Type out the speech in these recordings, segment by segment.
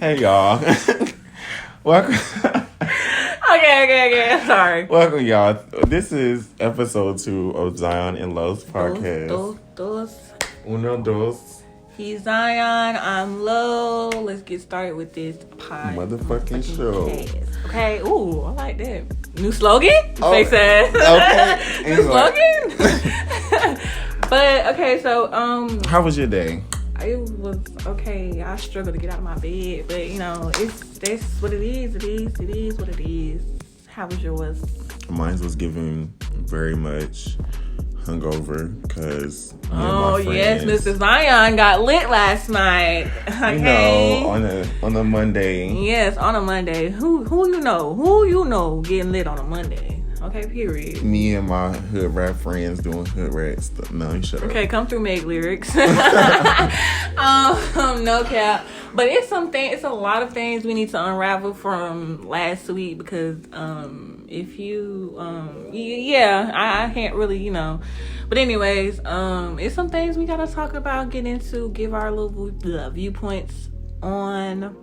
Hey y'all. Welcome. Okay. Sorry. Welcome y'all. This is episode 2 of Zion and Lowe's podcast. Dos. Uno, dos. He's Zion. I'm Low. Let's get started with this Motherfucking show. Cast. Okay. Ooh, I like that. New slogan? Oh, They said. okay. New slogan? But okay, so How was your day? it was okay. I struggled to get out of my bed, but you know, that's what it is. It is what it is. How was yours? Mine was giving very much hungover because Yes, Mr. Zion got lit last night. Okay. On a Monday. Yes, on a Monday. Who you know getting lit on a Monday? Okay, period. Me and my hood rap friends doing hood rap stuff. No, you shut up. Okay, come through, make lyrics. No cap. But it's a lot of things we need to unravel from last week because if you I can't really, But anyways, it's some things we gotta talk about, get into, give our little viewpoints on.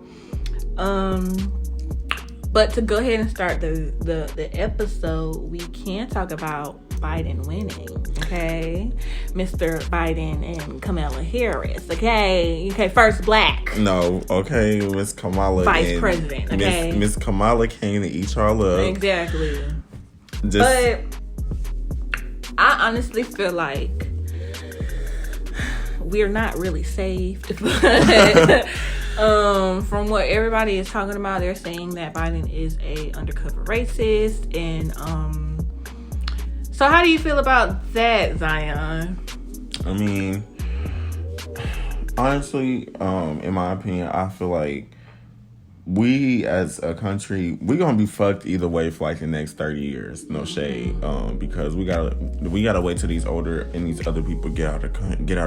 But to go ahead and start the episode, we can talk about Biden winning, okay? Mr. Biden and Kamala Harris, okay? First black. No, okay, Miss Kamala. Vice president, okay? Miss Kamala came to eat y'all up. Exactly. But I honestly feel like we're not really saved. From what everybody is talking about, they're saying that Biden is a undercover racist, and so how do you feel about that, Zion? I mean, honestly, in my opinion, I feel like we as a country, we're gonna be fucked either way for like the next 30 years. No shade, because we gotta wait till these older and these other people get out of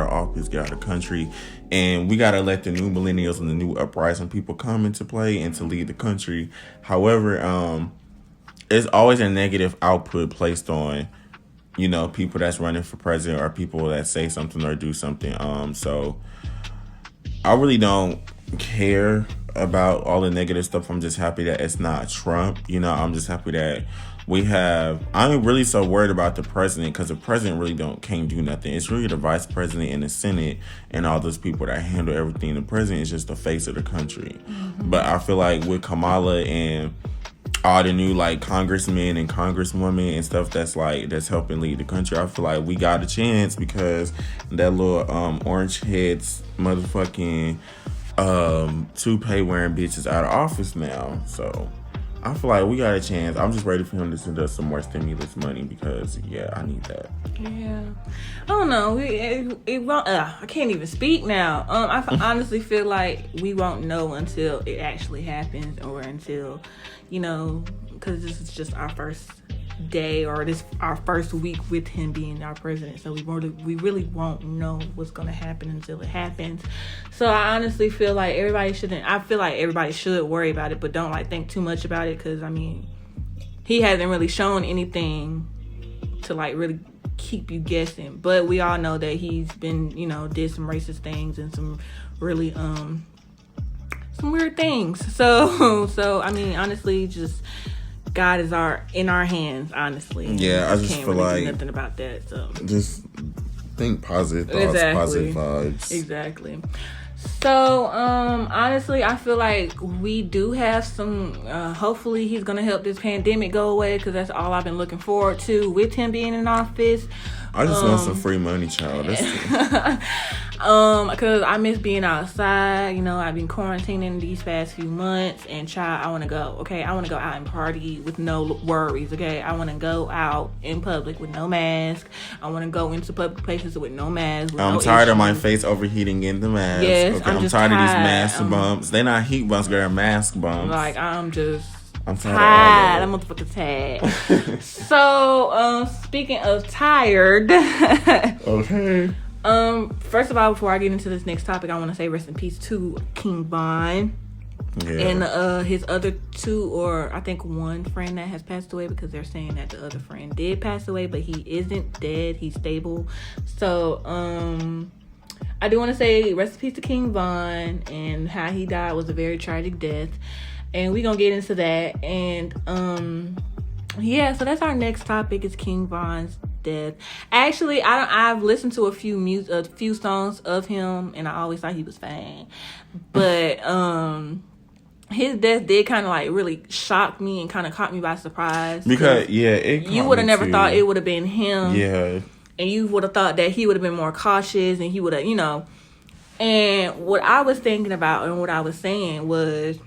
office, get out of the country, and we gotta let the new millennials and the new uprising people come into play and to lead the country. However, it's always a negative output placed on, people that's running for president or people that say something or do something. So I really don't care about all the negative stuff. I'm just happy that it's not Trump. I'm just happy that I'm really so worried about the president because the president really can't do nothing. It's really the vice president and the Senate and all those people that handle everything. The president is just the face of the country. Mm-hmm. But I feel like with Kamala and all the new congressmen and congresswomen and stuff that's helping lead the country, I feel like we got a chance because that little orange heads motherfucking toupee wearing bitches out of office now. So I feel like we got a chance. I'm just ready for him to send us some more stimulus money because I need that. Yeah, I don't know. It won't. I can't even speak now. I honestly feel like we won't know until it actually happens, or until, because this is just our first day, or this our first week with him being our president. So we really won't know what's gonna happen until it happens. So I honestly feel like everybody should worry about it, but don't think too much about it, because he hasn't really shown anything to really keep you guessing. But we all know that he's been did some racist things and some really some weird things. So honestly, just God is in our hands, honestly. Yeah, I just can't feel really do nothing about that. So just think positive thoughts, exactly. Positive vibes. Exactly. So honestly, I feel like we do have some. Hopefully, he's gonna help this pandemic go away, because that's all I've been looking forward to with him being in office. I just want some free money, child. Because I miss being outside. I've been quarantining these past few months, and child, I want to go. Okay, I want to go out and party with no worries. Okay, I want to go out in public with no mask. I want to go into public places with no mask. I'm tired of my face overheating in the mask. Yes, okay, I'm tired of these mask bumps. They're not heat bumps, they're mask bumps. I'm tired. I'm motherfucking tired. So, speaking of tired. Okay. First of all, before I get into this next topic, I want to say rest in peace to King Von. Yeah. And his other two, or I think one friend that has passed away, because they're saying that the other friend did pass away, but he isn't dead. He's stable. So, I do want to say rest in peace to King Von, and how he died was a very tragic death. And we're going to get into that. And, yeah, so that's our next topic is King Von's death. Actually, I've listened to a few songs of him, and I always thought he was fine. But, his death did kind of like really shock me and kind of caught me by surprise. Because, you would have never thought it would have been him. Yeah. And you would have thought that he would have been more cautious, and he would have, you know. And what I was thinking about and what I was saying was,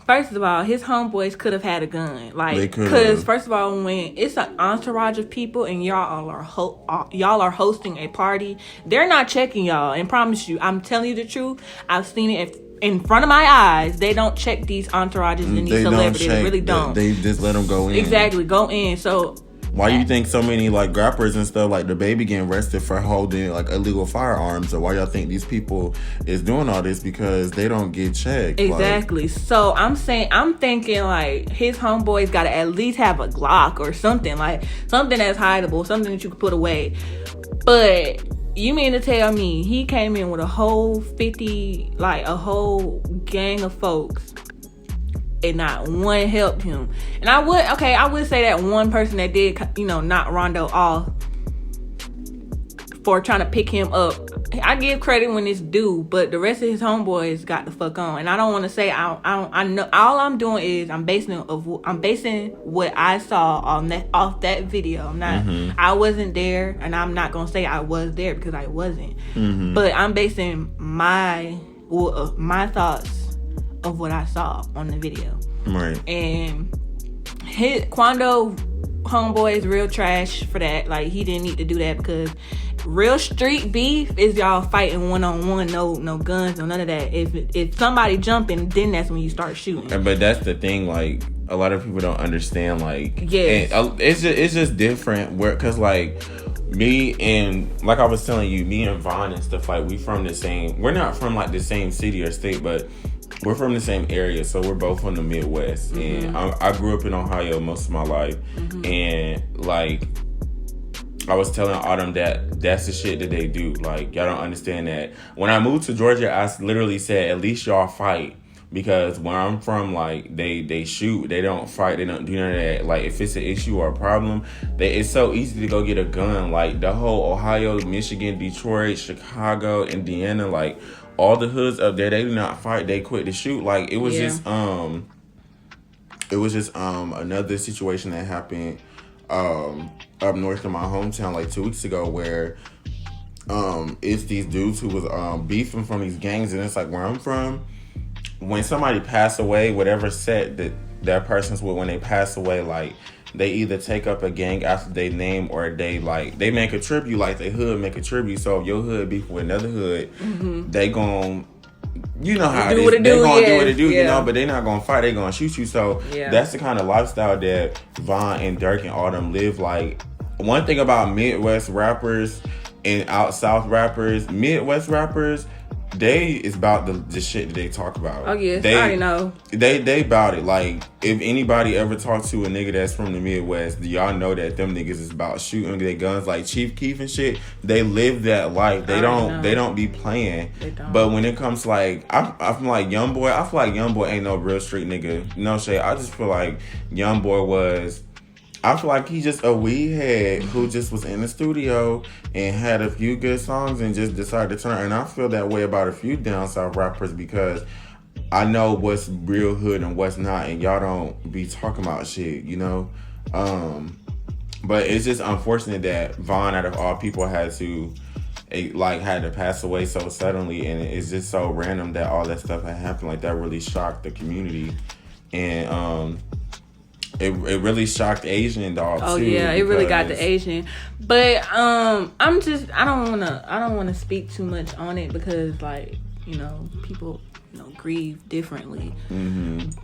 first of all, his homeboys could have had a gun. Like, because first of all, when it's an entourage of people and y'all are hosting a party, they're not checking y'all. And promise you, I'm telling you the truth. I've seen it in front of my eyes. They don't check these entourages and these celebrities. They really don't. They just let them go in. Exactly, go in. So why you think so many like rappers and stuff like the baby getting arrested for holding like illegal firearms, or why y'all think these people is doing all this? Because they don't get checked. Exactly. Like, so I'm thinking like his homeboys got to at least have a Glock or something, like something that's hideable, something that you could put away. But you mean to tell me he came in with a whole 50, like a whole gang of folks, and not one helped him? And I would say that one person that did, you know, knock Rondo off for trying to pick him up, I give credit when it's due, but the rest of his homeboys got the fuck on. And I don't want to say I know. All I'm doing is I'm basing what I saw off that video. I'm not. I wasn't there, and I'm not gonna say I was there because I wasn't. But I'm basing my thoughts of what I saw on the video. Right. And Quando homeboy is real trash for that. Like, he didn't need to do that, because real street beef is y'all fighting one-on-one, no guns, no none of that. If somebody jumping, then that's when you start shooting. But that's the thing, like, a lot of people don't understand, like, yes, it's just different, because like me and, like I was telling you, me and Vaughn and stuff, like, we're not from like the same city or state, but we're from the same area, so we're both from the Midwest. And I grew up in Ohio most of my life, and like I was telling Autumn that's the shit that they do. Like, y'all don't understand that. When I moved to Georgia, I literally said, at least y'all fight. Because where I'm from, like, they shoot, they don't fight, they don't do none of that. Like, if it's an issue or a problem, it's so easy to go get a gun. Like, the whole Ohio, Michigan, Detroit, Chicago, Indiana, like, all the hoods up there, they do not fight, they quit to shoot. Like, it was just another situation that happened up north in my hometown like 2 weeks ago, where it's these dudes who was beefing from these gangs. And it's like, where I'm from, when somebody pass away, whatever set that person's with, when they pass away, like, they either take up a gang after they name, or they make a tribute, like they hood make a tribute. So if your hood beef with another hood, they gon', you know how it is, they gonna do what it do, you know, but they not gonna fight, they gonna shoot you. So that's the kind of lifestyle that Vaughn and Dirk and all them live. Like, one thing about Midwest rappers and out South rappers, Midwest rappers, they is about the shit that they talk about. Oh yeah, I already know. They about it. Like, if anybody ever talked to a nigga that's from the Midwest, y'all know that them niggas is about shooting their guns, like Chief Keef and shit. They live that life. They don't be playing. They don't. But when it comes to like, I'm like YoungBoy. I feel like YoungBoy ain't no real street nigga. No shade. I just feel like YoungBoy was. I feel like he just a weed head who just was in the studio and had a few good songs and just decided to turn. And I feel that way about a few down south rappers, because I know what's real hood and what's not, and y'all don't be talking about shit, you know? But it's just unfortunate that Vaughn, out of all people, had to pass away so suddenly, and it's just so random that all that stuff had happened. Like, that really shocked the community. And It really shocked Asian dog too. Oh yeah, it really got the Asian. But I don't wanna speak too much on it, because, like, you know, people, you know, grieve differently.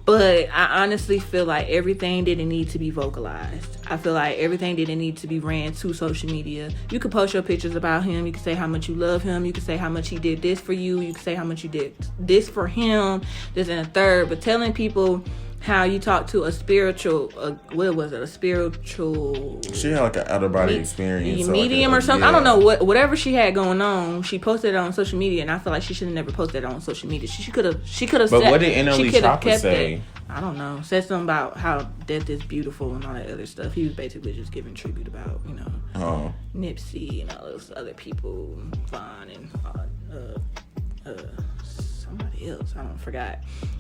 But I honestly feel like everything didn't need to be vocalized. I feel like everything didn't need to be ran to social media. You could post your pictures about him, you could say how much you love him, you could say how much he did this for you, you could say how much you did this for him, this and a third, but telling people how you talk to a spiritual, what was it? A spiritual. She had like an out of body experience, medium or something. Yeah. I don't know whatever she had going on. She posted it on social media, and I feel like she should have never posted it on social media. She could have. But what did NLE Chopper say? It. I don't know. Said something about how death is beautiful and all that other stuff. He was basically just giving tribute about Nipsey and all those other people, Vaughn and somebody else. I don't forgot,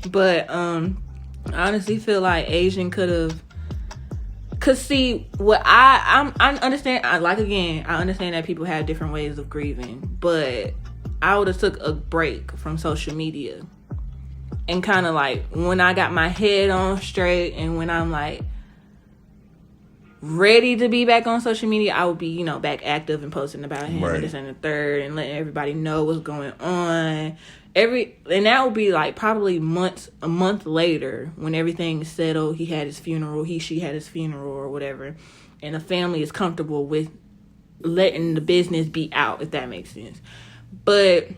but I honestly feel like Asian could have. Cause see, what I understand. I understand that people have different ways of grieving, but I would have took a break from social media, and kind of like when I got my head on straight, and when I'm like ready to be back on social media, I would be back active and posting about him and this and the third, and letting everybody know what's going on. And that would be like probably a month later when everything is settled. He had his funeral. She had his funeral or whatever, and the family is comfortable with letting the business be out, if that makes sense. But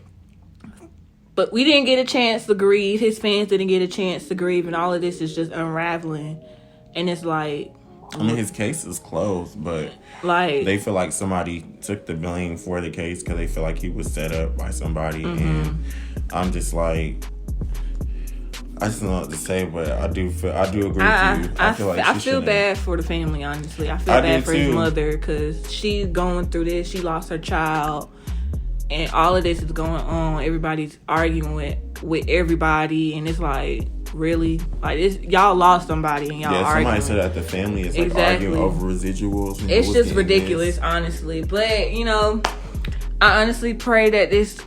we didn't get a chance to grieve. His fans didn't get a chance to grieve, and all of this is just unraveling. And it's like, I mean, his case is closed, but like they feel like somebody took the blame for the case because they feel like he was set up by somebody. And I'm just like, I just don't know what to say, but I do agree with you. I feel bad for the family, honestly. I feel bad for his mother because she's going through this. She lost her child, and all of this is going on. Everybody's arguing with everybody, and it's like, really? Like, y'all lost somebody and y'all arguing. Somebody said that the family is like arguing over residuals. And it's just ridiculous, honestly. But, I honestly pray that this,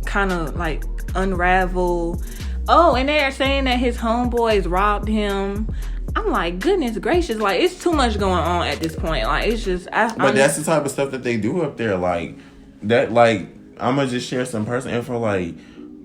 kind of like unravel. Oh, and they're saying that his homeboys robbed him. I'm like, goodness gracious, like, it's too much going on at this point. Like, it's just... But that's the type of stuff that they do up there. Like, that, like, I'm going to just share some personal info. Like,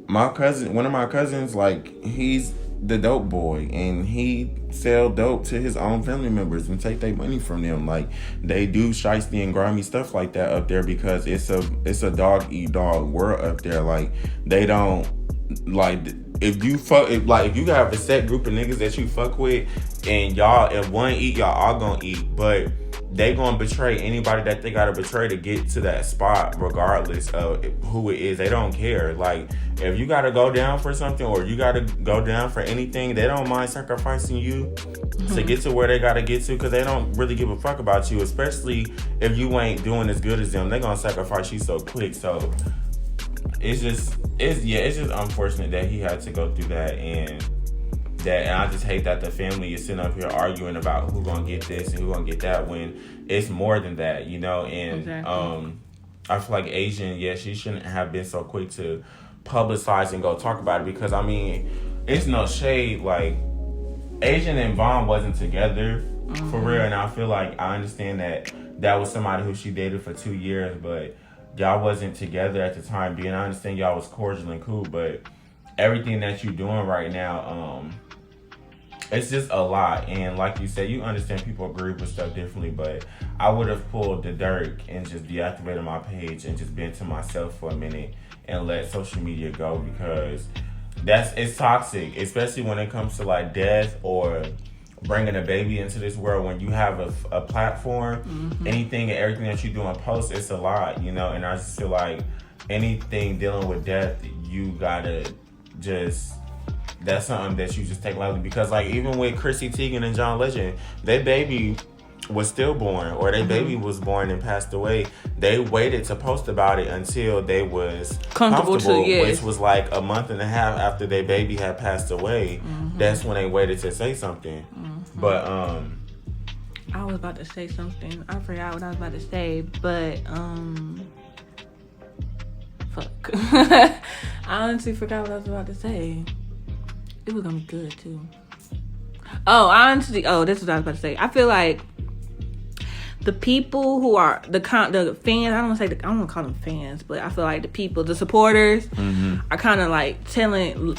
one of my cousins, like, he's the dope boy, and he sell dope to his own family members and take their money from them. Like, they do shiesty and grimy stuff like that up there because it's a dog eat dog world up there. Like, they don't, like, if you got a set group of niggas that you fuck with, and y'all, if one eat, y'all all gonna eat, but they gonna betray anybody that they gotta betray to get to that spot, regardless of who it is. They don't care. Like, if you gotta go down for something, or you gotta go down for anything, they don't mind sacrificing you to get to where they gotta get to, because they don't really give a fuck about you, especially if you ain't doing as good as them. They gonna sacrifice you so quick. So it's just unfortunate that he had to go through that, and I just hate that the family is sitting up here arguing about who gonna get this and who gonna get that, when it's more than that, and exactly. I feel like Asian, she shouldn't have been so quick to publicize and go talk about it, because I mean, it's no shade, like, Asian and Vaughn wasn't together for real, and I feel like I understand that was somebody who she dated for 2 years, but y'all wasn't together at the time being. I understand y'all was cordial and cool, but everything that you're doing right now, it's just a lot. And like you said, you understand people agree with stuff differently, but I would have pulled the Dirk and just deactivated my page and just been to myself for a minute and let social media go, because it's toxic, especially when it comes to like death or bringing a baby into this world. When you have a platform, anything and everything that you do on post, it's a lot, and I just feel like anything dealing with death, you gotta just, that's something that you just take lightly, because like even with Chrissy Teigen and John Legend, their baby was stillborn, or their baby was born and passed away. They waited to post about it until they was comfortable, which was like a month and a half after their baby had passed away. That's when they waited to say something. But I was about to say something. I forgot what I was about to say, but fuck. I honestly forgot what I was about to say. It was gonna be good too. This is what I was about to say. I feel like the people who are the fans, I don't want to call them fans, but I feel like the people, the supporters, are kind of like telling,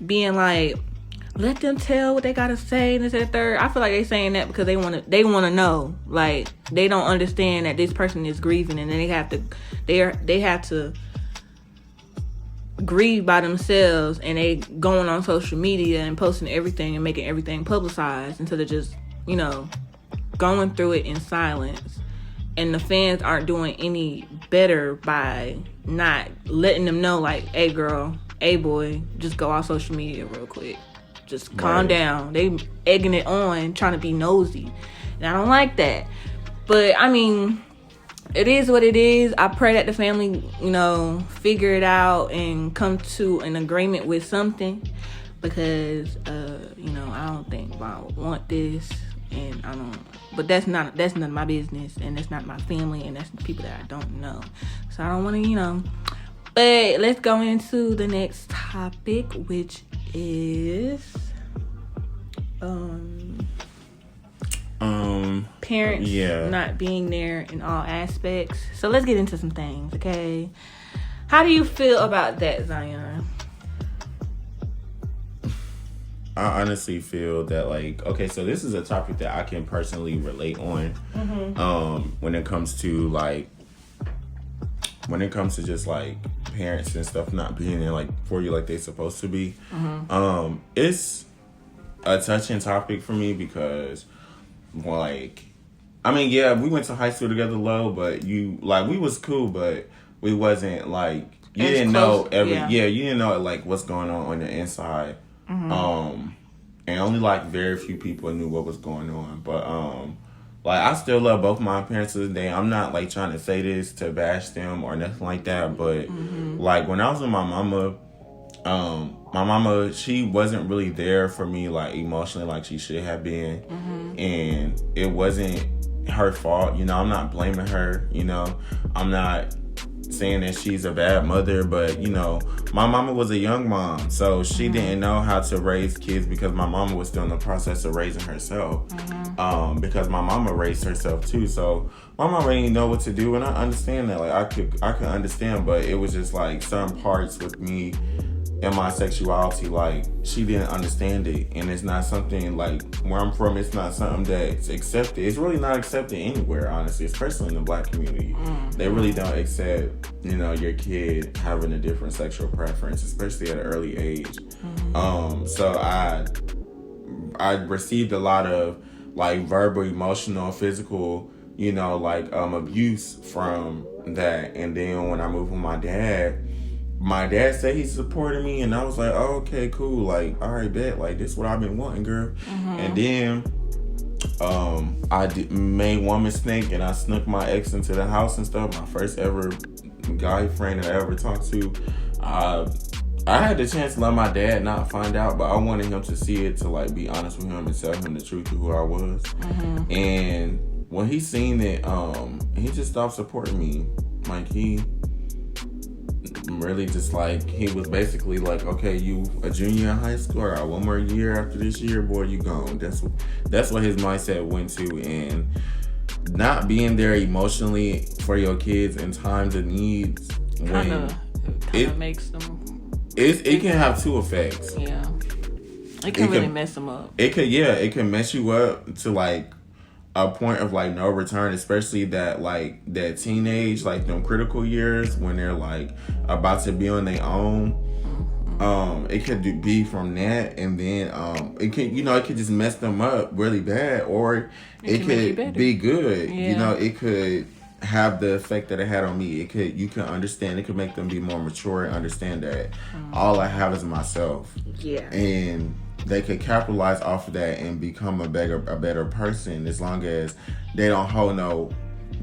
being like, let them tell what they gotta say, and this and the third. I feel like they saying that because they want to know. Like, they don't understand that this person is grieving, and then they have to grieve by themselves and they going on social media and posting everything and making everything publicized instead of just, going through it in silence. And the fans aren't doing any better by not letting them know, like, hey girl, hey boy, just go off social media real quick. Just calm down. They egging it on, trying to be nosy. And I don't like that. But, I mean, it is what it is. I pray that the family, figure it out and come to an agreement with something. Because, I don't think I would want this. And I don't... But that's none of my business. And that's not my family. And that's the people that I don't know. So I don't want to, But let's go into the next topic, which is... parents not being there in all aspects. So let's get into some things, okay? How do you feel about that, Zion? I honestly feel that, like, okay, so this is a topic that I can personally relate on. When it comes to just like parents and stuff not being there like for you like they're supposed to be. It's a touching topic for me because, like, I mean, yeah, we went to high school together, but we was cool, but we wasn't like, you didn't know you didn't know like what's going on the inside. And only like very few people knew what was going on. But like, I still love both my parents to this day. I'm not like trying to say this to bash them or nothing like that, but like when I was with my mama, she wasn't really there for me like emotionally like she should have been. And it wasn't her fault, I'm not blaming her, I'm not saying that she's a bad mother, but my mama was a young mom, so she didn't know how to raise kids because my mama was still in the process of raising herself. Because my mama raised herself too, so my mama didn't know what to do, and I understand that. Like, I could understand, but it was just like certain parts with me and my sexuality, like, she didn't understand it. And it's not something, like, where I'm from, it's not something that's accepted. It's really not accepted anywhere, honestly, especially in the Black community. They really don't accept, your kid having a different sexual preference, especially at an early age. So I received a lot of, like, verbal, emotional, physical, abuse from that. And then when I moved with my dad said he supported me, and I was like, oh, okay, cool. Like, all right, bet. Like, this is what I've been wanting, girl. And then I made one mistake, and I snuck my ex into the house and stuff. My first ever guy friend that I ever talked to. I had the chance to let my dad not find out, but I wanted him to see it, to like be honest with him and tell him the truth of who I was. And when he seen it, he just stopped supporting me. Like, he really just like, he was basically like, okay, you a junior in high school, I got one more year after this year, boy, you gone. That's what his mindset went to. And not being there emotionally for your kids in times of needs, kind of makes them, it can have two effects. It can really mess them up. It can mess you up to like a point of like no return, especially that teenage, like them critical years when they're like about to be on their own. It could be from that, and then it could just mess them up really bad, or it could be good. It could have the effect that it had on me. You can understand. It could make them be more mature and understand that all I have is myself. And they could capitalize off of that and become a better person, as long as they don't hold no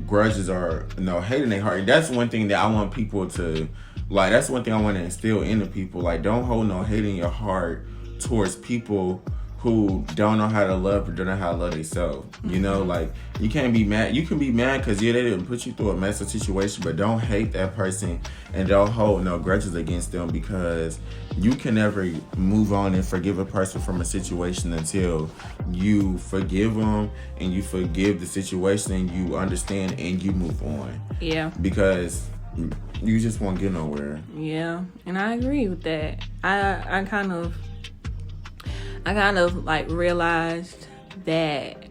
grudges or no hate in their heart. And that's one thing that I want people to, like, that's one thing I want to instill into people. Like, don't hold no hate in your heart towards people who don't know how to love or don't know how to love themselves. Like, you can't be mad. You can be mad because they didn't put you through a messy situation, but don't hate that person and don't hold no grudges against them, because you can never move on and forgive a person from a situation until you forgive them and you forgive the situation and you understand and you move on. Because you just won't get nowhere. And I agree with that. I kind of like realized that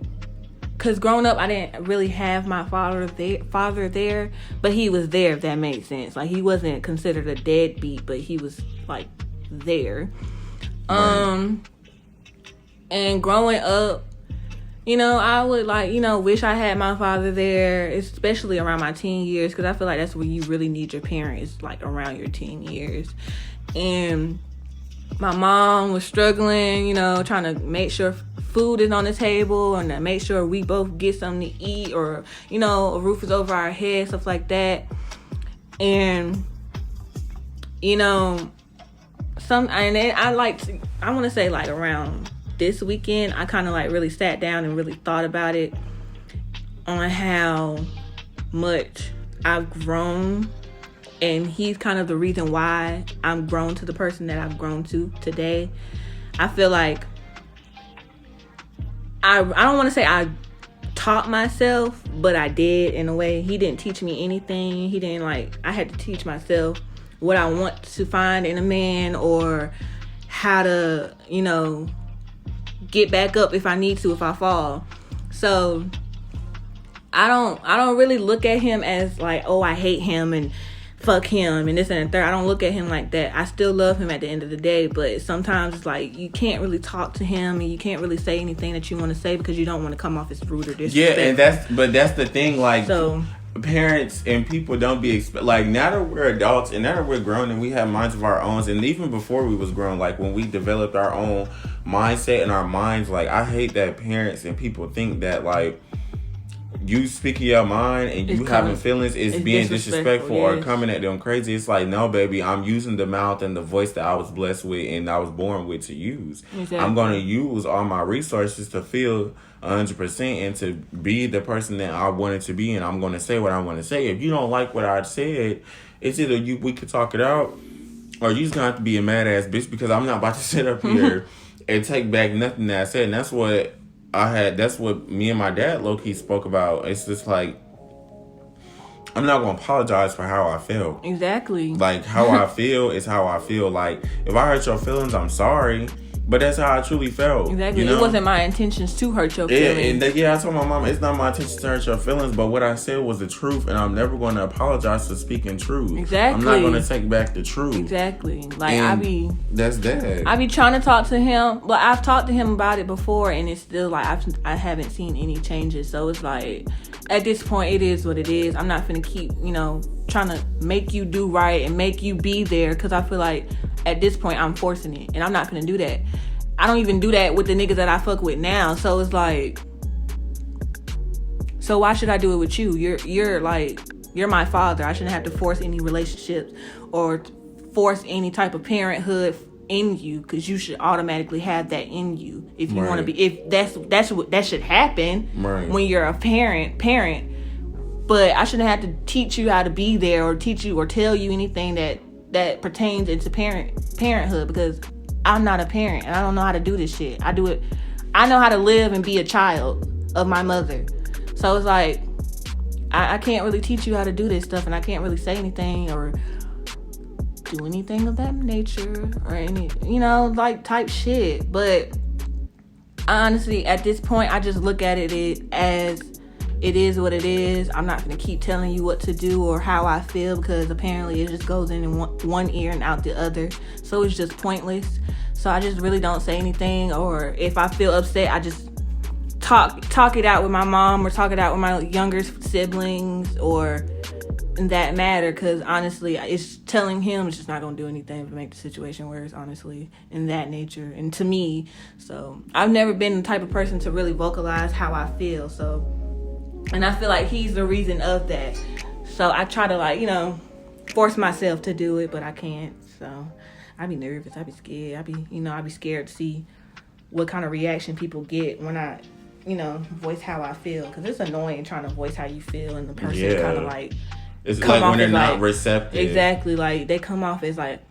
because growing up, I didn't really have my father there, but he was there, if that made sense. Like, he wasn't considered a deadbeat, but he was, like, there. Right. And growing up, I would, like, wish I had my father there, especially around my teen years, because I feel like that's where you really need your parents, like, around your teen years. And my mom was struggling, trying to make sure food is on the table and to make sure we both get something to eat, or a roof is over our head, stuff like that. And I want to say, like, around this weekend, I kind of, like, really sat down and really thought about it, on how much I've grown, and he's kind of the reason why I'm grown to the person that I've grown to today. I feel like I don't want to say I taught myself, but I did, in a way. He didn't teach me anything. He didn't, like, I had to teach myself what I want to find in a man, or how to, get back up if I need to, if I fall. So I don't really look at him as, like, oh, I hate him and fuck him and this and the third. I don't look at him like that. I still love him at the end of the day, but sometimes it's like you can't really talk to him, and you can't really say anything that you want to say because you don't want to come off as rude or disrespectful. Yeah, and that's the thing, like, so parents and people don't be like, now that we're adults and now that we're grown and we have minds of our own, and even before we was grown, like, when we developed our own mindset and our minds, like, I hate that parents and people think that, like, you speaking your mind and you having feelings is being disrespectful, yes, or coming at them crazy. It's like, no, baby, I'm using the mouth and the voice that I was blessed with and I was born with to use. Exactly. I'm going to use all my resources to feel 100% and to be the person that I wanted to be, and I'm going to say what I want to say. If you don't like what I said, it's either we could talk it out, or you just going to have to be a mad ass bitch, because I'm not about to sit up here and take back nothing that I said. And that's what that's what me and my dad low-key spoke about. It's just like, I'm not going to apologize for how I feel. Exactly. Like, how I feel is how I feel. Like, if I hurt your feelings, I'm sorry. But that's how I truly felt. Exactly. It wasn't my intentions to hurt your feelings. I told my mom, it's not my intention to hurt your feelings, but what I said was the truth, and I'm never going to apologize for speaking truth. Exactly. I'm not going to take back the truth. Exactly. Like, that's that. I be trying to talk to him, but I've talked to him about it before, and it's still like, I haven't seen any changes. So it's like, at this point, it is what it is. I'm not finna keep, trying to make you do right and make you be there, because I feel like at this point I'm forcing it, and I'm not gonna do that. I don't even do that with the niggas that I fuck with now. So it's like, so why should I do it with you? You're my father. I shouldn't have to force any relationships or force any type of parenthood in you, because you should automatically have that in you if you want to be. If that's what that should happen when you're a parent. But I shouldn't have to teach you how to be there, or teach you or tell you anything that pertains into parenthood, because I'm not a parent and I don't know how to do this shit. I know how to live and be a child of my mother. So it's like, I can't really teach you how to do this stuff, and I can't really say anything or do anything of that nature or any, like, type shit. But honestly, at this point, I just look at it as it is what it is. I'm not going to keep telling you what to do or how I feel, because apparently it just goes in one ear and out the other. So it's just pointless. So I just really don't say anything, or if I feel upset, I just talk it out with my mom, or talk it out with my younger siblings, or in that matter, because honestly, it's telling him it's just not going to do anything to make the situation worse, honestly, in that nature, and to me. So I've never been the type of person to really vocalize how I feel, and I feel like he's the reason of that. So I try to, force myself to do it, but I can't. So I be nervous, I be scared, I be scared to see what kind of reaction people get when I voice how I feel, because it's annoying trying to voice how you feel, and the person kind of like, it's like when they're not receptive. Exactly, like they come off as like,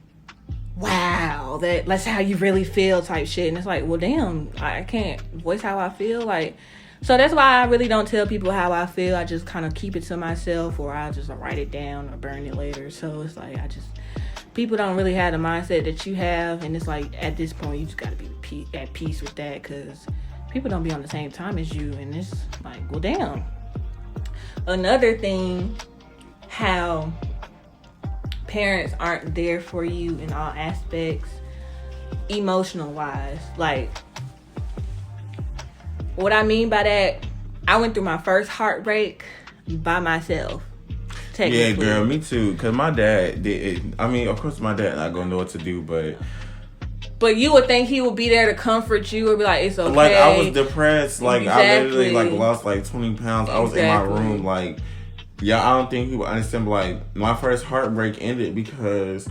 wow, that's how you really feel type shit, and it's like, well, damn, I can't voice how I feel, like. So that's why I really don't tell people how I feel. I just kind of keep it to myself, or I'll just write it down or burn it later. So it's like, people don't really have the mindset that you have, and it's like, at this point, you just got to be at peace with that, because people don't be on the same time as you, and it's like, well, damn. Another thing, how parents aren't there for you in all aspects, emotional wise. Like, what I mean by that, I went through my first heartbreak by myself. Yeah, girl, me too. Cause my dad did. I mean, of course, my dad not gonna know what to do, but you would think he would be there to comfort you or be like, it's okay. Like, I was depressed. Like, exactly. I literally like lost like 20 pounds. I was in my room. Like, yeah, I don't think he would understand. But like, my first heartbreak ended because,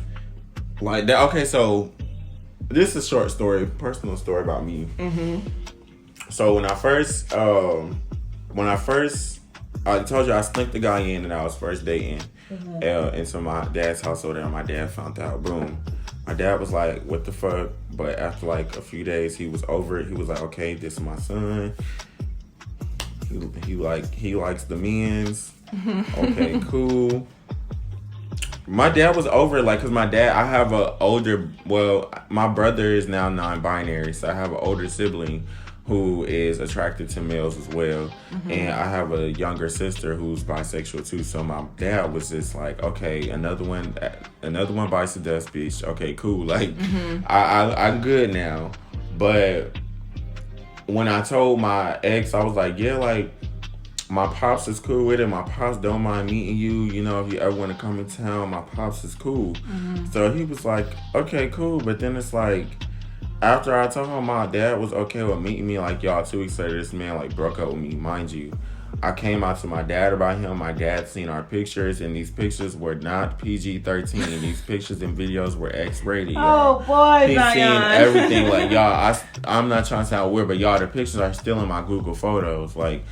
like, that. Okay, so this is a short story, personal story about me. Mm-hmm. So when I first, I told you I slipped the guy in and I was first dating into my dad's household, and my dad found out. Boom. My dad was like, what the fuck? But after like a few days, he was over it. He was like, okay, this is my son. He likes the men's. Okay, cool. My dad was over it, like, cause my dad, I have my brother is now non-binary, so I have an older sibling who is attracted to males as well. And I have a younger sister who's bisexual too. So my dad was just like, okay, another one bites the dust, bitch. Okay, cool. Like, I'm good now. But when I told my ex, I was like, yeah, like, my pops is cool with it. My pops don't mind meeting you. You know, if you ever want to come in town, my pops is cool. So he was like, okay, cool. But then it's like, after I told him my dad was okay with meeting me, like, y'all, 2 weeks later, this man, like, broke up with me. Mind you, I came out to my dad about him. My dad seen our pictures, and these pictures were not PG-13. These pictures and videos were X-rated, y'all. Oh, boy, He's seen everything. Like, y'all, I'm not trying to sound weird, but y'all, the pictures are still in my Google Photos. Like,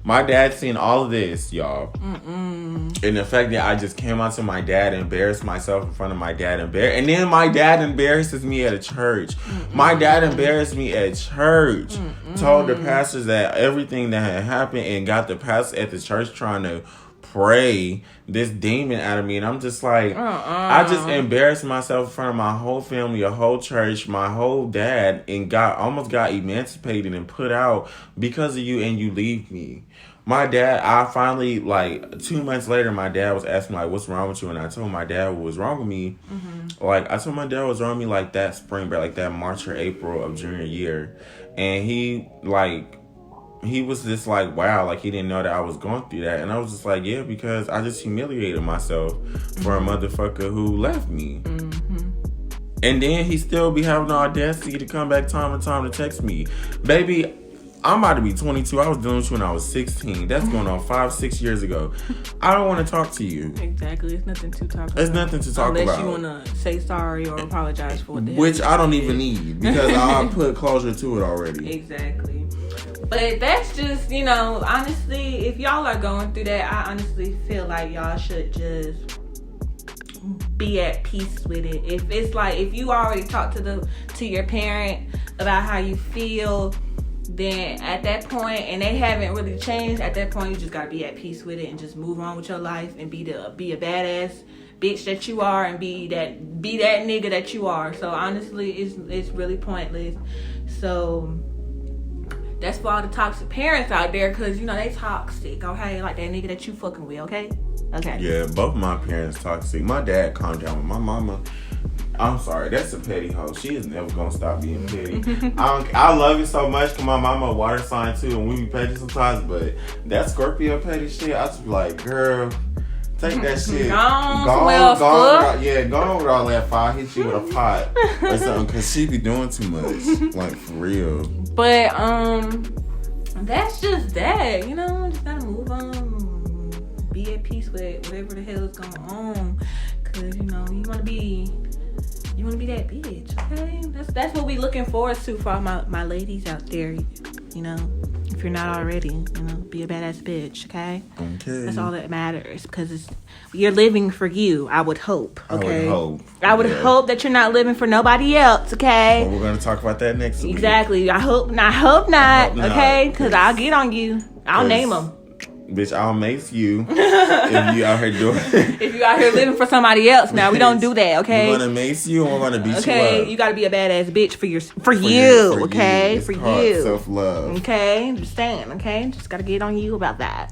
my dad seen all of this, y'all. And the fact that I just came out to my dad, embarrassed myself in front of my dad, and then my dad embarrasses me at a church. My dad embarrassed me at church. Told the pastors that everything that had happened, and got the pastor at the church trying to pray this demon out of me. And I'm just like, I just embarrassed myself in front of my whole family, a whole church, my whole dad, and almost got emancipated and put out because of you, and you leave me. My dad, I finally, like, 2 months later, my dad was asking, like, what's wrong with you? And I told my dad what was wrong with me. Like, I told my dad what was wrong with me, like, that spring break, like, that March or April of junior year. And he was just like, wow, like, he didn't know that I was going through that. And I was just like, yeah, because I just humiliated myself for a motherfucker who left me. And then he still be having the audacity to come back time and time to text me. Baby, I'm about to be 22. I was dealing with you when I was 16. That's going on 5-6 years ago. I don't want to talk to you. Exactly. It's nothing to talk about. It's nothing to talk Unless about. you want to say sorry or apologize for it. Which I don't even need, because I put closure to it already. Exactly. But that's just, you know, honestly, if y'all are going through that, I honestly feel like y'all should just be at peace with it. If it's like, if you already talked to your parent about how you feel, then at that point, and they haven't really changed, at that point you just gotta be at peace with it and just move on with your life and be a badass bitch that you are, and be that nigga that you are. So honestly, it's really pointless. So that's for all the toxic parents out there, because you know they toxic, okay? Like that nigga that you fucking with, okay? Yeah, both my parents toxic. My dad calmed down with my mama. I'm sorry, that's a petty hoe. She is never gonna stop being petty. I love you so much because my mama a water sign too, and we be petty sometimes, but that Scorpio petty shit, I just be like, girl, take that shit. Go on with all that fire. Hit you with a pot or something, because she be doing too much. Like, for real. But that's just that, you know, just gotta move on. Be at peace with whatever the hell is going on. Cause you know, you wanna be that bitch, okay? That's what we looking forward to for all my ladies out there, you know. If you're not already, you know, be a badass bitch, okay? Okay. That's all that matters, because you're living for you, I would hope, okay? I would hope that you're not living for nobody else, okay? Well, we're going to talk about that next week. Exactly. I hope not, okay? Because I'll get on you. I'll name them. Bitch, I'll mace you if you out here doing if you out here living for somebody else. Now, we don't do that, okay? We're gonna mace you and we're gonna beat you up. Okay, you gotta be a badass bitch for you, okay? For you. Self-love. Okay? Just saying, okay? Just gotta get on you about that.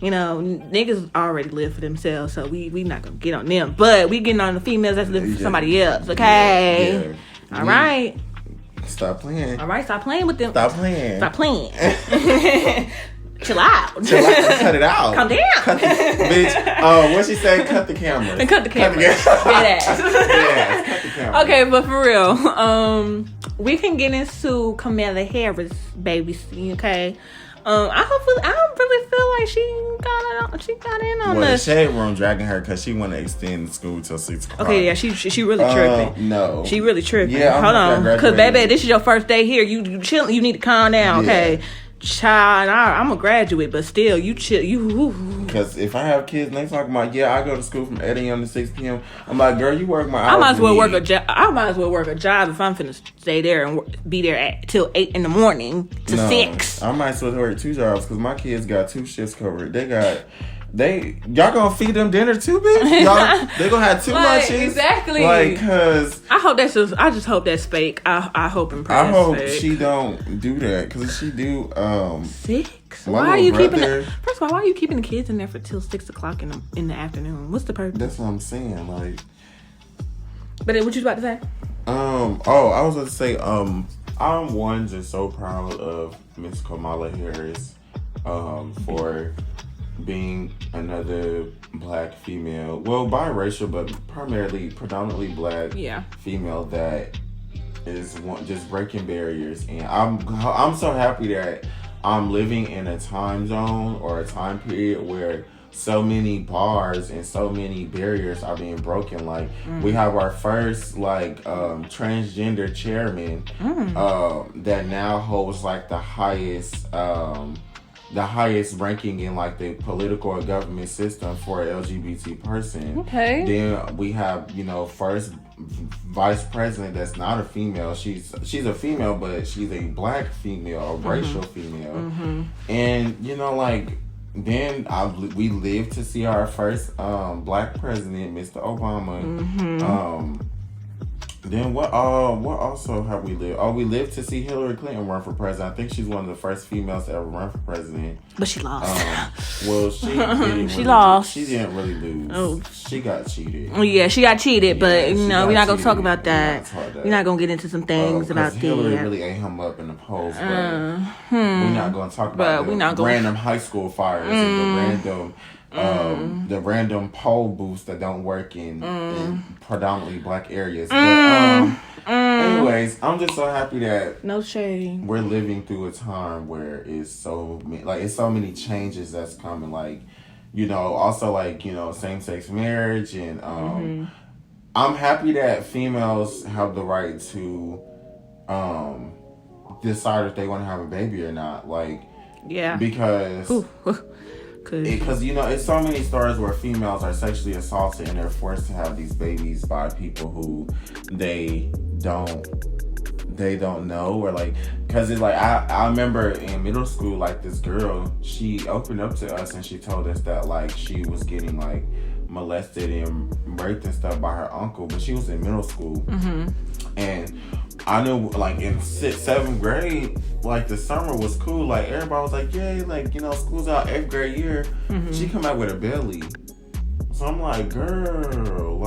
You know, niggas already live for themselves, so we not gonna get on them. But we getting on the females that's living for somebody else, okay? Yeah. All right. Stop playing. All right, stop playing with them. Stop playing. Stop playing. Chill out. Cut it out. Calm down. Bitch, what she say? Cut the camera. Cut the camera. Dead ass. Cut the camera. Okay, but for real, we can get into Kamala Harris, baby. Okay. I really feel like she got in on the this. shade room dragging her because she want to extend school till 6 o'clock. Okay, yeah, she really tripping. No, she really tripping. Yeah, hold on, because baby, this is your first day here. You chill. You need to calm down. Yeah. Okay. Child, I'm a graduate, but still, you chill. Because if I have kids and they talking about, I go to school from 8 a.m. to 6 p.m. I'm like, girl, you work my hours. I might as well work a job. I might as well work a job if I'm finna stay there and be there till 8 in the morning to 6. I might as well work 2 jobs because my kids got 2 shifts covered. Y'all gonna feed them dinner too, bitch? They gonna have 2 lunches? Exactly. Cause I just hope that's fake. I hope and pray. I hope fake. she don't do that. Cause if she do, 6. Why are you keeping? First of all, why are you keeping the kids in there till 6 o'clock in the afternoon? What's the purpose? That's what I'm saying. But what you about to say? I was going to say, I'm just so proud of Miss Kamala Harris, for being another black female, well, biracial, but predominantly black female that is just breaking barriers. And I'm so happy that I'm living in a time zone or a time period where so many bars and so many barriers are being broken. We have our first transgender chairman that now holds the highest ranking in the political or government system for an LGBT person. Okay. Then we have, first vice president that's not a female. She's a female, but she's a black female, a racial female. Mm-hmm. And then we lived to see our first black president, Mr. Obama. Mm-hmm. Then what also have we lived? We lived to see Hillary Clinton run for president. I think she's one of the first females to ever run for president. But she lost. She lost. She didn't really lose. Oh. She got cheated. Yeah, she got cheated, but we're not gonna talk about that. We're not gonna get into some things about that. Hillary really ate him up in the polls, but we're not gonna talk about the random high school fires and the random poll booths that don't work in predominantly black areas. But anyways, I'm just so happy that no shade. We're living through a time where it's so many changes that's coming. Same-sex marriage and I'm happy that females have the right to decide if they want to have a baby or not. Because it's so many stories where females are sexually assaulted and they're forced to have these babies by people who they don't know, or because it's I remember in middle school, this girl, she opened up to us and she told us that she was getting molested and raped and stuff by her uncle, but she was in middle school. And I knew in 7th grade, the summer was cool. Everybody was yay, school's out 8th grade year. She come out with a belly. So I'm like, girl,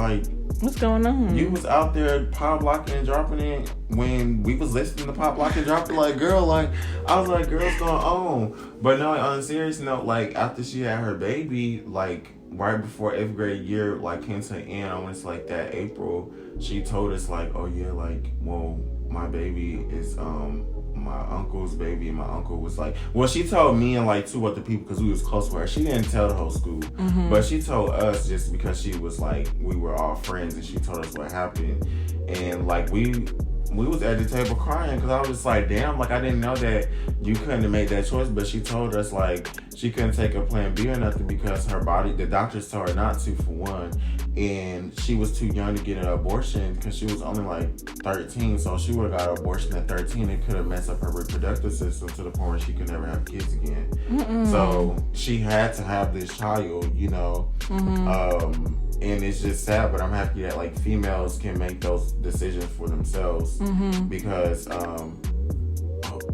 what's going on? You was out there pop locking and dropping it when we was listening to pop locking and dropping. Girl, I was like, girl, what's going on? But no, on a serious note, after she had her baby, right before 8th grade year, came to an end, I want to say that April, she told us my baby is my uncle's baby, and my uncle was she told me and 2 other people because we was close to her. She didn't tell the whole school, but she told us just because she was we were all friends, and she told us what happened. And we was at the table crying because I was just damn, I didn't know that you couldn't have made that choice. But she told us she couldn't take a plan B or nothing because her body, the doctors told her not to, for one. and she was too young to get an abortion because she was only like 13. So she would have got an abortion at 13. It could have messed up her reproductive system to the point where she could never have kids again. So she had to have this child, you know. And it's just sad, but I'm happy that like females can make those decisions for themselves because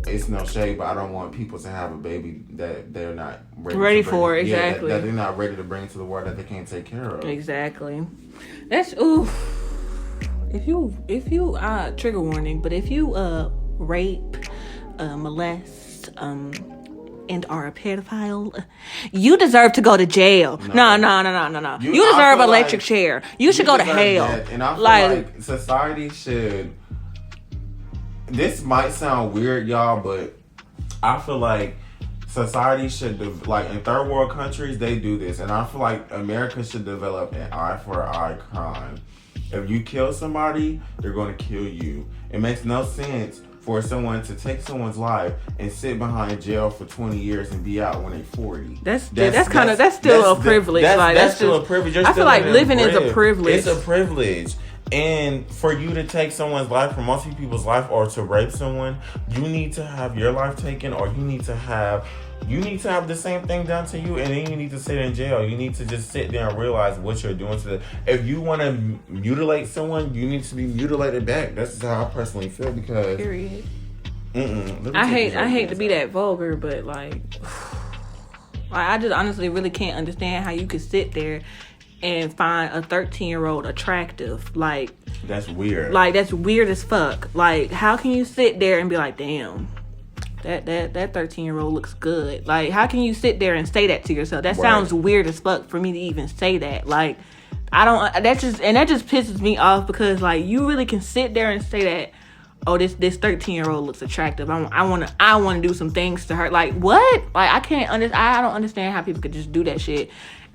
it's no shade, but I don't want people to have a baby that they're not ready for. Exactly. That they're not ready to bring to the world, that they can't take care of. Exactly. That's If you trigger warning, but if you rape, molest, and are a pedophile, you deserve to go to jail. No. You deserve an electric chair. You should go to hell. That. And I feel like society should. This might sound weird, y'all, but I feel like society should, like in third world countries, they do this. And I feel like America should develop an eye for an eye crime. If you kill somebody, they're going to kill you. It makes no sense for someone to take someone's life and sit behind jail for 20 years and be out when they're 40. That's still a privilege. That's still a privilege. I feel like living is a privilege. It's a privilege. And for you to take someone's life, for most people's life, or to rape someone, you need to have your life taken, or you need to have the same thing done to you, and then you need to sit in jail. You need to just sit there and realize what you're doing to them. If you want to mutilate someone, you need to be mutilated back. That's how I personally feel, because period. I hate to be that vulgar, but like I just honestly really can't understand how you could sit there and find a 13-year-old attractive. Like, that's weird. Like, that's weird as fuck. Like, how can you sit there and be like, damn, that 13-year-old looks good? Like, how can you sit there and say that to yourself? That sounds weird as fuck for me to even say that. Like, I don't. That just pisses me off, because like, you really can sit there and say that, oh, this 13-year-old looks attractive. I want to do some things to her. Like, what? Like, I don't understand how people could just do that shit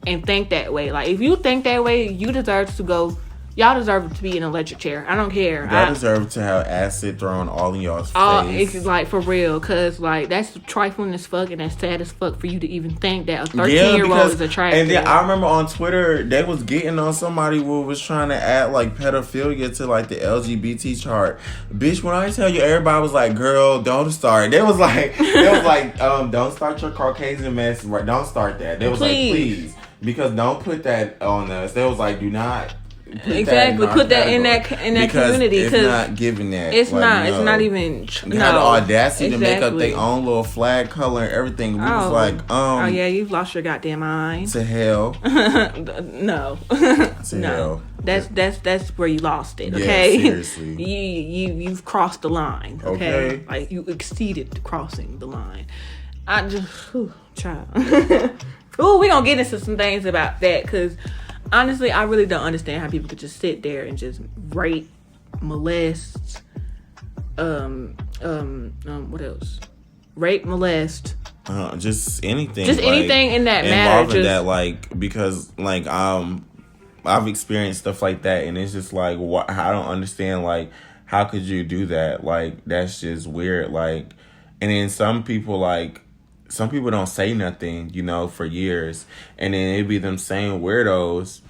and think that way. Like, if you think that way, you deserve to go. Y'all deserve to be in an electric chair. I don't care. Y'all deserve to have acid thrown all in y'all's face. It's like, for real, because like, that's trifling as fuck, and that's sad as fuck for you to even think that a 13-year-old is attractive. And then I remember on Twitter, they was getting on somebody who was trying to add like pedophilia to like the LGBT chart. Bitch, when I tell you, everybody was like, girl, don't start. They was like, don't start your Caucasian mess. Right? Don't start that. They was like, please. Because don't put that on us. They was like, do not put that in that community, because it's not giving that. It's like, not. It's not even. They had the audacity to make up their own little flag color and everything. We was like, oh yeah, you've lost your goddamn mind. To hell. No. To hell. That's where you lost it. Okay. Yeah, seriously. You've crossed the line. Okay. Like, you exceeded crossing the line. I just, child. We're gonna get into some things about that, because honestly, I really don't understand how people could just sit there and just rape, molest, what else? Rape, molest. Just anything. Just like, anything in that matter. Involving that, like, because, like, I've experienced stuff like that, and it's just like, I don't understand, like, how could you do that? Like, that's just weird. Like, and then some people don't say nothing, you know, for years. And then it'd be them same weirdos.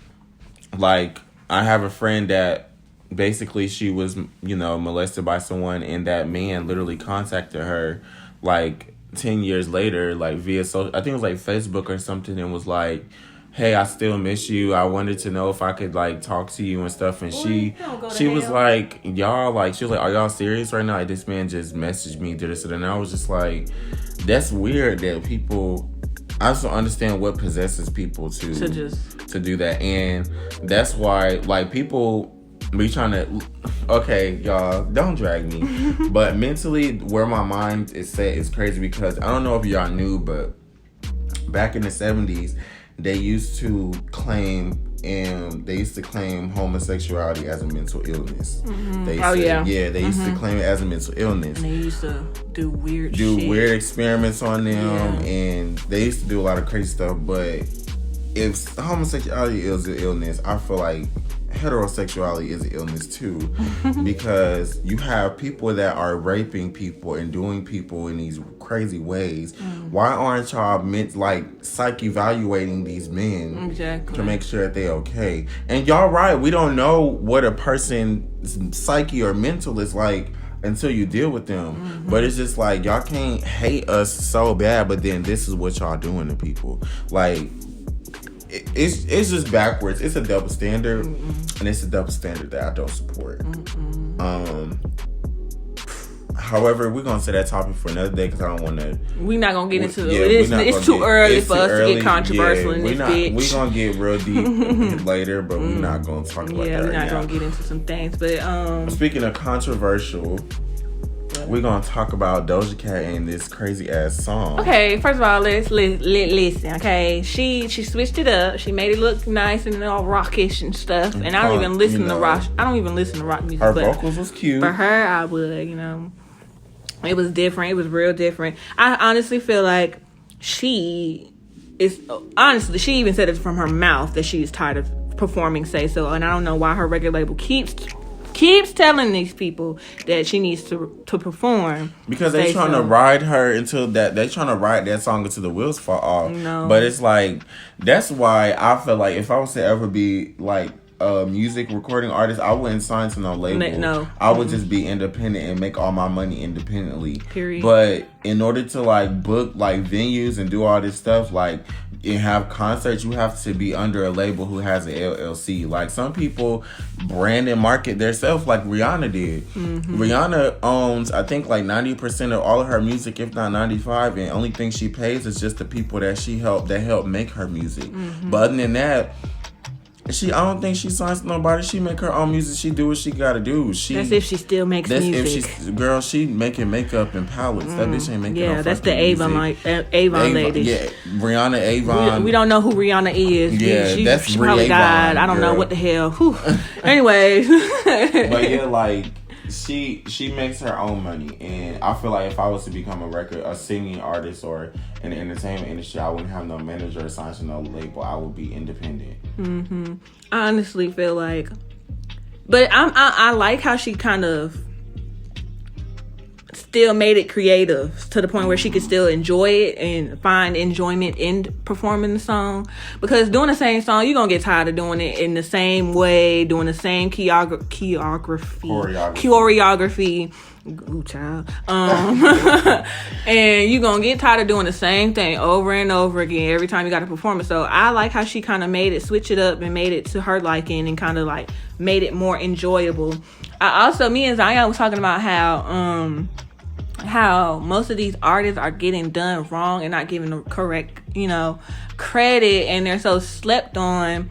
Like, I have a friend that basically she was, you know, molested by someone, and that man literally contacted her like 10 years later, like via social, I think it was like Facebook or something, and was like, hey, I still miss you. I wanted to know if I could like talk to you and stuff. And she was like, y'all, like, she was like, are y'all serious right now? Like, this man just messaged me, did this, and I was just like, that's weird that people, I just don't understand what possesses people to do that. And that's why, like, people be trying to, okay, y'all, don't drag me. But mentally, where my mind is set is crazy, because I don't know if y'all knew, but back in the 70s, they used to claim homosexuality as a mental illness. Mm-hmm. They used to claim it as a mental illness. And they used to do weird experiments on them, and they used to do a lot of crazy stuff. But if homosexuality is an illness, I feel like heterosexuality is an illness too, because you have people that are raping people and doing people in these crazy ways. Why aren't y'all psych evaluating these men to make sure that they're okay? And y'all right, we don't know what a person's psyche or mental is like until you deal with them. But it's just like, y'all can't hate us so bad, but then this is what y'all doing to people. Like, it's just backwards. It's a double standard, and it's a double standard that I don't support. However, we're gonna say that topic for another day because I don't want to. We're not gonna get into it. It's too early for us to get controversial in this bitch. We're gonna get real deep later, but we're not gonna talk about that. Yeah, we're not now. gonna get into some things. But speaking of controversial, we're gonna talk about Doja Cat and this crazy ass song. Okay, first of all, let's listen. Okay, she switched it up. She made it look nice and all rockish and stuff. And I don't even listen to rock. I don't even listen to rock music. Her vocals was cute. For her, I would. It was different. It was real different. I honestly feel like she even said it from her mouth that she's tired of performing Say So, and I don't know why her record label keeps telling these people that she needs to perform, because they're trying to ride her until that they're trying to ride that song until the wheels fall off. No. But it's like, that's why I feel like if I was to ever be like a music recording artist, I wouldn't sign to no label. No. I would just be independent and make all my money independently. Period. But in order to like book like venues and do all this stuff, like, and have concerts, you have to be under a label who has an LLC. Like, some people brand and market theirself like Rihanna did. Rihanna owns, I think, like 90% of all of her music, if not 95%, and only thing she pays is just the people that help make her music. But other than that, I don't think she signs to nobody. She make her own music. She do what she gotta do. That's if she still makes music. She making makeup and palettes. That bitch ain't making no that's the Avon Avon lady. Yeah, Rihanna Avon. We don't know who Rihanna is. Yeah, she probably died. I don't know what the hell. Whew. Anyway. But yeah, like, she makes her own money, and I feel like if I was to become a singing artist or in the entertainment industry, I wouldn't have no manager assigned to no label. I would be independent. I honestly feel like, but I like how she kind of still made it creative to the point where she could still enjoy it and find enjoyment in performing the song. Because doing the same song, you're gonna get tired of doing it in the same way, doing the same choreography. Ooh, child. And you're gonna get tired of doing the same thing over and over again every time you got to perform it. So I like how she kind of switch it up and made it to her liking and kind of like made it more enjoyable. Me and Zion was talking about how most of these artists are getting done wrong and not given the correct, credit, and they're so slept on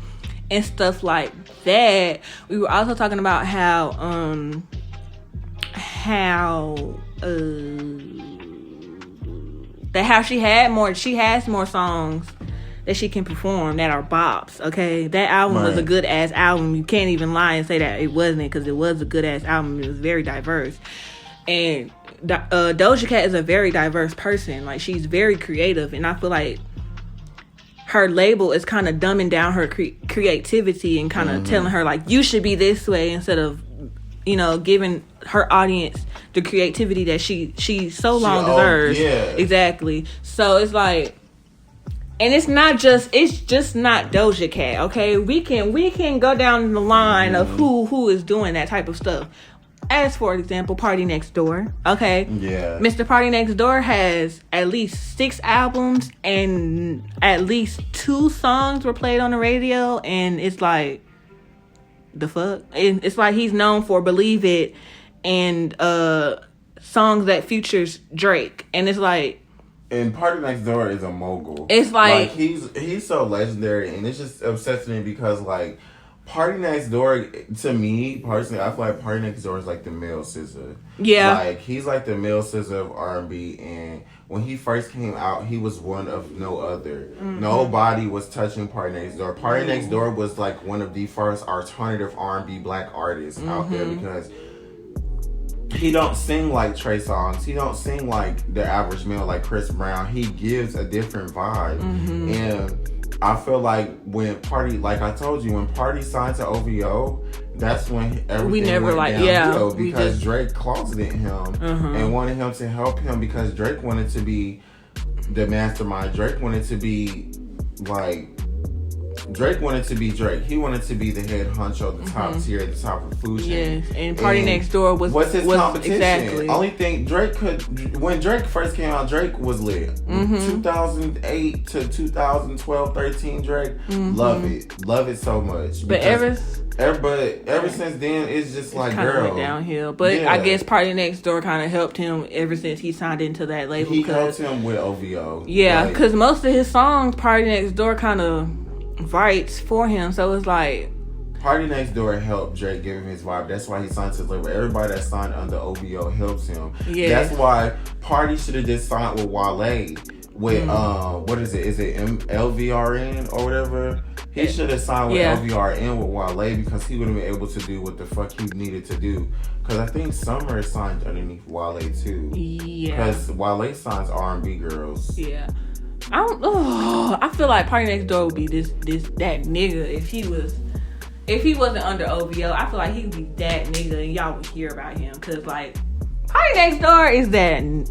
and stuff like that. We were also talking about how she has more songs that she can perform that are bops. Okay, that album was a good ass album. You can't even lie and say that it wasn't, because it was a good ass album. It was very diverse, and Doja Cat is a very diverse person. Like, she's very creative, and I feel like her label is kind of dumbing down her creativity and kind of telling her, like, you should be this way, instead of giving her audience the creativity that she so long deserves. Yeah. Exactly. So it's like, and it's just not Doja Cat. Okay, we can go down the line of who is doing that type of stuff. As for example, Party Next Door. Okay. Yeah. Mr. Party Next Door has at least 6 albums and at least 2 songs were played on the radio, and it's like, the fuck? It's like he's known for Believe It and songs that features Drake, and it's like, and Party Next Door is a mogul. It's like he's so legendary, and it's just upsetting me because, like, Party Next Door, to me personally, I feel like Party Next Door is like the male SZA. Yeah, like, he's like the male SZA of R&B, and when he first came out, he was one of no other. Nobody was touching Party Next Door. Party Next Door was like one of the first alternative R&B black artists out there, because he don't sing like Trey Songz. He don't sing like the average male like Chris Brown. He gives a different vibe. And I feel like when Party, like I told you, when Party signed to OVO, that's when everything we never went downhill because Drake closeted him and wanted him to help him because Drake wanted to be the mastermind. Drake wanted to be like. Drake wanted to be Drake. He wanted to be the head honcho, the top tier, the top of the food chain. Yes, and Party Next Door was his competition. Exactly. Only thing Drake could, when Drake first came out, Drake was lit. 2008 to 2012, 13, Drake, love it so much. But ever since then, it's just like girl went downhill. But I guess Party Next Door kind of helped him ever since he signed into that label. He helped him with OVO. Yeah, because most of his songs, Party Next Door kind of writes for him, so it's like Party Next Door helped Drake give him his vibe. That's why he signed to his label. Everybody that signed under OVO helps him. Yeah. That's why Party should have just signed with Wale. With what is it? Is it LVRN or whatever? He should have signed with LVRN with Wale because he would have been able to do what the fuck he needed to do. Because I think Summer is signed underneath Wale too. Yeah. Because Wale signs R&B girls. Yeah. I feel like Party Next Door would be that nigga if he wasn't under OVO. I feel like he would be that nigga and y'all would hear about him because like Party Next Door is a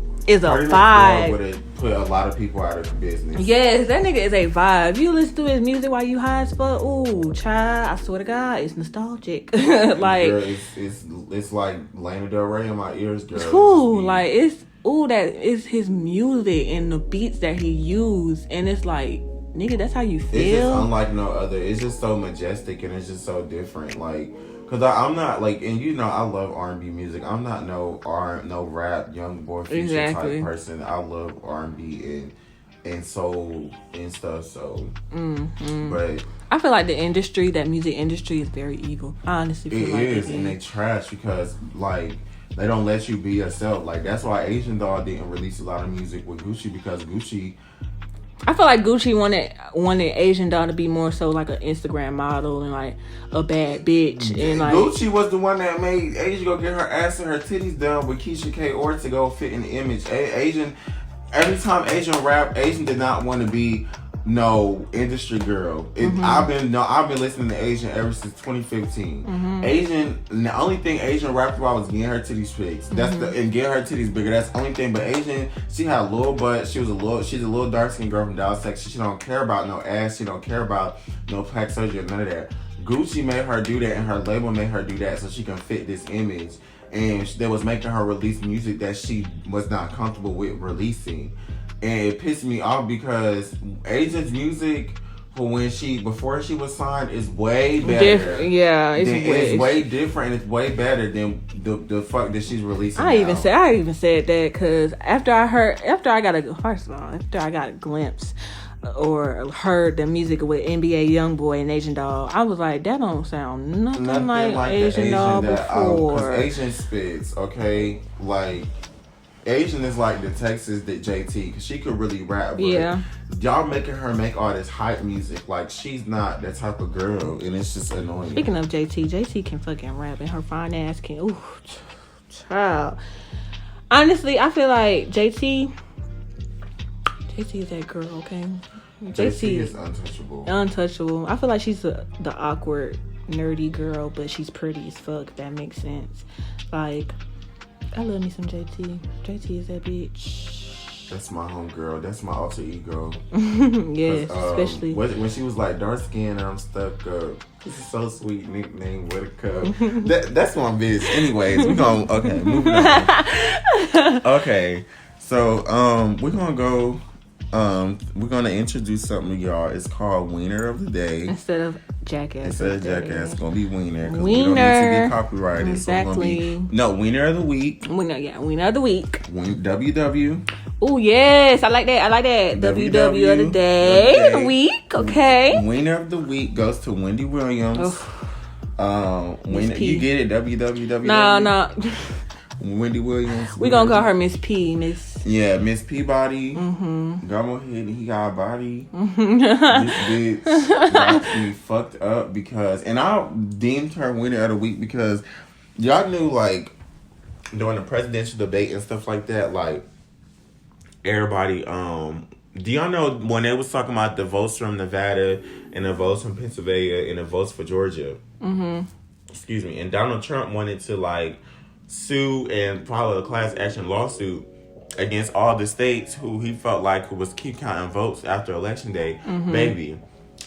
Party vibe. Would have put a lot of people out of business. Yes, that nigga is a vibe. You listen to his music while you high as fuck. Ooh, child, I swear to God, it's nostalgic. Like girl, it's like Lana Del Rey in my ears, girl. Ooh, like that is his music and the beats that he used, and it's like, nigga, that's how you feel. It's just unlike no other. It's just so majestic and it's just so different. Like, cause I'm not like, and you know, I love R&B music. I'm not no rap young boy feature type person. I love R&B and soul and stuff. So, but I feel like that music industry is very evil. I honestly feel like it is, and they trash because like. They don't let you be yourself. Like, that's why Asian Doll didn't release a lot of music with Gucci because Gucci... I feel like Gucci wanted Asian Doll to be more so like an Instagram model and like a bad bitch. And like Gucci was the one that made Asia go get her ass and her titties done with Keisha K. Or to go fit in the image. Every time Asian rap, Asian did not want to be no industry girl. I've been listening to Asian ever since 2015. Asian, the only thing Asian rapped about was getting her titties fixed. And getting her titties bigger. That's the only thing. But Asian, she had a little butt. She's a little dark skinned girl from Dallas, Texas. She don't care about no ass. She don't care about no plastic surgery or none of that. Gucci made her do that, and her label made her do that so she can fit this image. And they was making her release music that she was not comfortable with releasing. And it pissed me off because Asia's music before she was signed is way better. It's way different and it's way better than the fuck that she's releasing. I even said that because after I got a glimpse or heard the music with NBA Youngboy and Asian Doll, I was like, that don't sound nothing like Asian Doll before. Because Asian spits, okay, like. Asian is like the Texas that JT, because she could really rap, but y'all making her make all this hype music. Like, she's not that type of girl, and it's just annoying. Speaking of JT can fucking rap, and her fine ass can. Ooh, child. Honestly, I feel like JT is that girl, okay? JT is untouchable. Untouchable. I feel like she's the awkward, nerdy girl, but she's pretty as fuck, if that makes sense. Like, I love me some JT. JT is that bitch. That's my homegirl. That's my alter ego. Yes, especially when she was like dark skin and I'm stuck up. This is so sweet. Nickname with a cup. That's my bitch. Anyways, moving on. Okay, so we're gonna go. We're gonna introduce something to y'all. It's called Wiener of the Day. Instead of Jackass. It's gonna be Wiener. Because we don't need to get copyrighted. Exactly. So it's gonna be Wiener of the Week. Wiener of the Week. WW. Oh yes, I like that. WW of the day. The week. Okay. Wiener of the Week goes to Wendy Williams. Wiener, you get it? WWW. No. Wendy Williams. We gonna call her Miss P. Miss Peabody. Go ahead, he got a body. This bitch got me fucked up because, and I deemed her Winner of the Week because y'all knew, like, during the presidential debate and stuff like that, like, everybody Do y'all know when they was talking about the votes from Nevada and the votes from Pennsylvania and the votes for Georgia? Mm-hmm. Excuse me. And Donald Trump wanted to like sue and file a class action lawsuit against all the states who he felt like was keep counting votes after election day. Mm-hmm. Baby,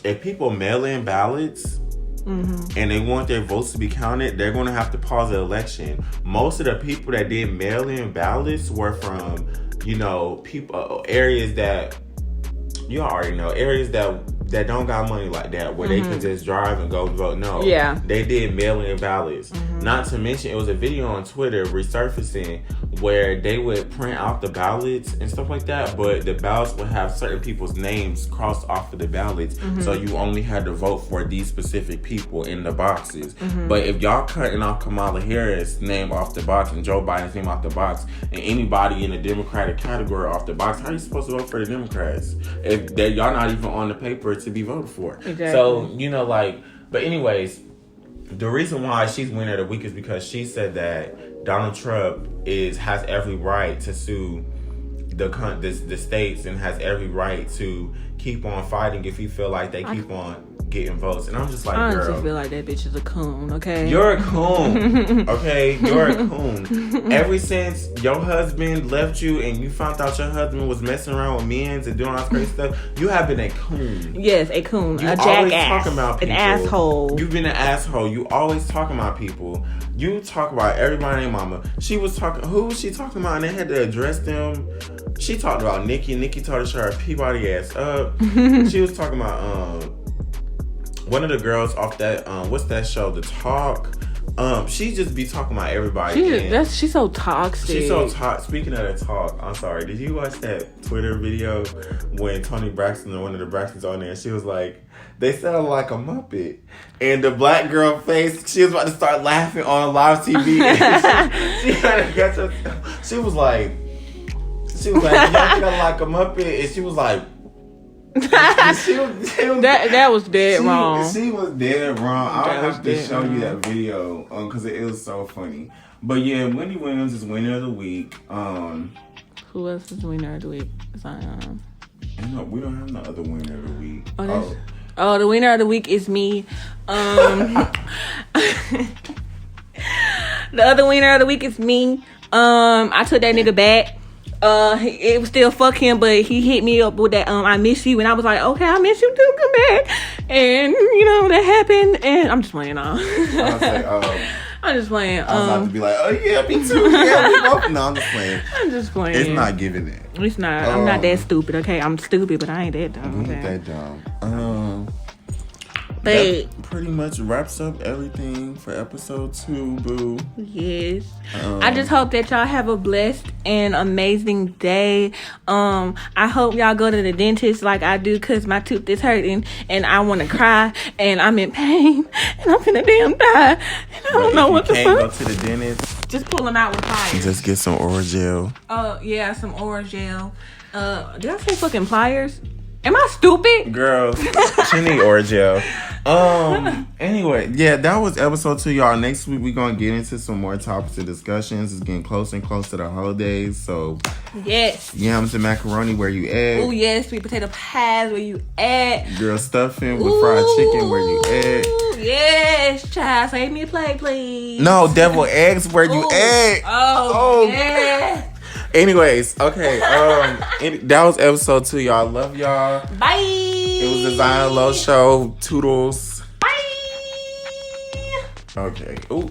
if people mail in ballots and they want their votes to be counted, they're going to have to pause the election. Most of the people that did mail in ballots were from, you know, people areas that you already know, areas that don't got money like that, where they can just drive and go vote. No, they did mail-in ballots. Not to mention, it was a video on Twitter resurfacing where they would print out the ballots and stuff like that, but the ballots would have certain people's names crossed off of the ballots, so you only had to vote for these specific people in the boxes. But if y'all cutting off Kamala Harris' name off the box and Joe Biden's name off the box and anybody in the Democratic category off the box, how are you supposed to vote for the Democrats if y'all not even on the paper to be voted for? Exactly. So, you know, like, but anyways, the reason why she's winner of the week is because she said that Donald Trump has every right to sue the states and has every right to keep on fighting if he feel like they keep on getting votes. And I'm just like, girl, I honestly feel like that bitch is a coon, okay? You're a coon, okay? You're a coon. Ever since your husband left you and you found out your husband was messing around with men's and doing all this crazy stuff, you have been a coon. Yes, a coon. You a always jackass. Talking about people. An asshole. You've been an asshole. You always talking about people. You talk about everybody named mama. She was talking, who was she talking about? And they had to address them. She talked about Nikki. Nikki told her to shut her Peabody ass up. She was talking about one of the girls off that what's that show, The Talk. She just be talking about everybody. She's so toxic. She's so toxic. Speaking of The Talk, I'm sorry. Did you watch that Twitter video when Toni Braxton or one of the Braxtons on there? She was like, they sound like a Muppet. And the black girl face, she was about to start laughing on live TV. she had to catch herself. She was like, y'all think I like a Muppet? And she was like, that was dead wrong. She was dead wrong. I'll have to show you that video because it was so funny. But yeah, Wendy Williams is winner of the week. Who else is winner of the week? No, we don't have no other winner of the week. Oh, the winner of the week is me. The other winner of the week is me. I took that nigga back. It was still fuck him, but he hit me up with that I miss you, and I was like, okay, I miss you too, come back. And you know that happened, and I'm just playing off. I'm just playing. I was about to be like, oh yeah, me too. Yeah, we both. No, I'm just playing. I'm just playing. It's not giving it. It's not. I'm not that stupid. Okay, I'm stupid, but I ain't that dumb. Okay? That dumb. That pretty much wraps up everything for episode 2, boo. Yes. I just hope that y'all have a blessed and amazing day. I hope y'all go to the dentist like I do, because my tooth is hurting and I want to cry and I'm in pain and I'm finna damn die and I don't know what the fuck. You can't go to the dentist. Just pull them out with pliers. Just get some oral gel. Yeah, some oral gel. Did I say fucking pliers? Am I stupid? Girl, she need oral gel. Anyway, yeah, that was episode 2, y'all. Next week, we're going to get into some more topics and discussions. It's getting closer and closer to the holidays, so... Yes. Yams and macaroni, where you at? Oh, yes. Sweet potato pies, where you at? Girl, stuffing with fried chicken, where you at? Yes, child. Save me a plate, please. No, deviled eggs, where you at? Oh, yeah. Anyways, okay. That was episode 2, y'all. Love y'all. Bye. It was the Zion Low Show. Toodles. Bye. Okay. Ooh.